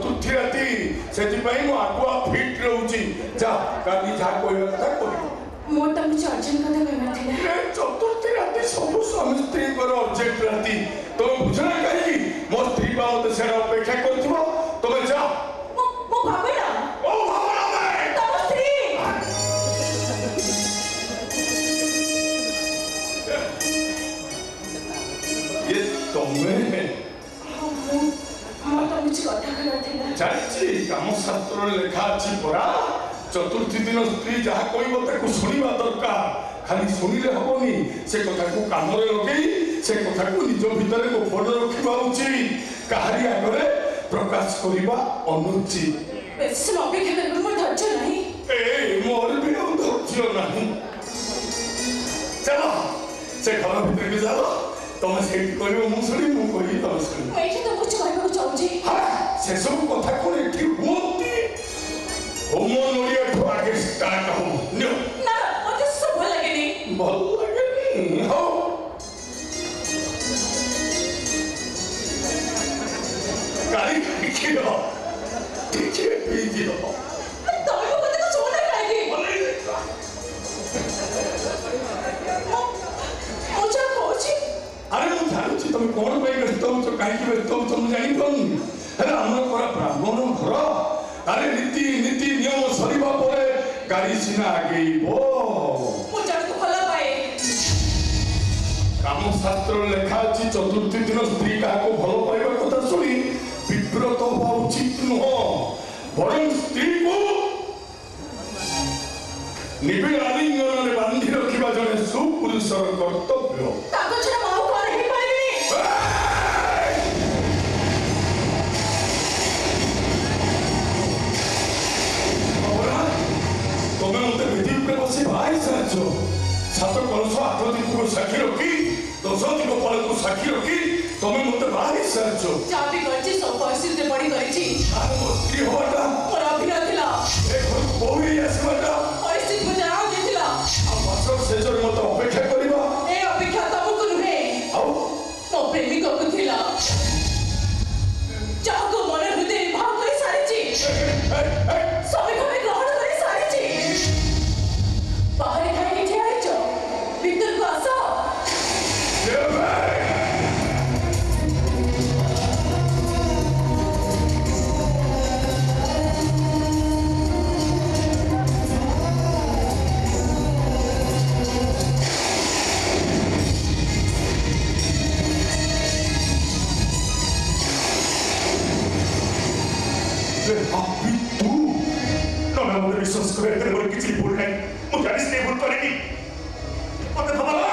चतुर्थी राति से आगुआ फिट रोची जा काली जहाँ कहवा कथा कह मोर तक कुछ अर्जेंट कथा कहना थिला चतुर्थी राति सब स्वामी स्त्री अर्जेंट राति तुम बुझना कहीं मो स्त्री बा मत से अपेक्षा करथिबो तुम जा मो भाबेला ओ भावना में तम स्त्री ये तुम्हें मोर तक कुछ कथा कहना थिला जानिछि काम शास्त्र लेखा अछि परा चतुर्थी दिन स्त्री जहाँ कहबो ताको सुनिबा दरकार खाली सुनिले हबनी से कथा को कान रे लगेई से कथा को निज भीतर गोपन रखिबा उचित काहारी आगरे प्रकाश करिबा अनुचित बेसी समय अपेक्षा करबो मोर धैर्य नाही ए मोर भी धैर्य नाही चलो से घर भीतर के जाओ तुम से कहबो मु सुनी मु कहि तुम सुनी मैं एठी तो कुछ कहबो चाहूची हां से सब कथा कोन एठी होती होमो नोरिया ठो आगे स्टार्ट हो नो ना मते सब भल लागेनी भल लागेनी हो गाड़ी देखियो देखिए वीडियो तमे को कते सुन काहे मुझे कोची अरे मु जानुची तुम कोन पे व्यस्त हो तो काहे की व्यस्त हो तुम जानि कोन अरे हमर पर ब्राह्मण घर अरे नीति नीति नियम सरीबा परे गाड़ी सिना आगेइबो मु जान तो भला पाए काम शास्त्र लेखा अछि चतुर्थी दिन स्त्री का को भलो पाइबा कथा सुनी विव्रत होवा उचित नुह बरं स्त्री को निबिड़ आलिंगन रे बांधी रखिबा जने सुपुरुषर कर्तव्य ताको छरा माऊ कोन हे पाइबे तुम्हें मत विधि पे बसे भाई साचो छात्र कलश आठोदी को साक्षी रखी दशोदी को पाल को साक्षी रखी तुम्हें मत भाई साचो चाबी करछि सब परिस्थिति पड़ी करछि आरो स्त्री होता मोर अभिनय थिला ए घर कोई आसमाटा परिस्थिति में जनाव देथिला आ मास्टर सेजर मत अपेक्षा करिबा ए अपेक्षा तमको नुहे आउ मो प्रेमिक को थिला जाको मन हृदय भाव करे सारिछि सभी को ग्रहण करे सारिछि बाहर खाई के आइछो भीतर को आसो विश्वास करे तेरे बोले किसी भूल नहीं मुझे इसलिए भूल करेगी मत भला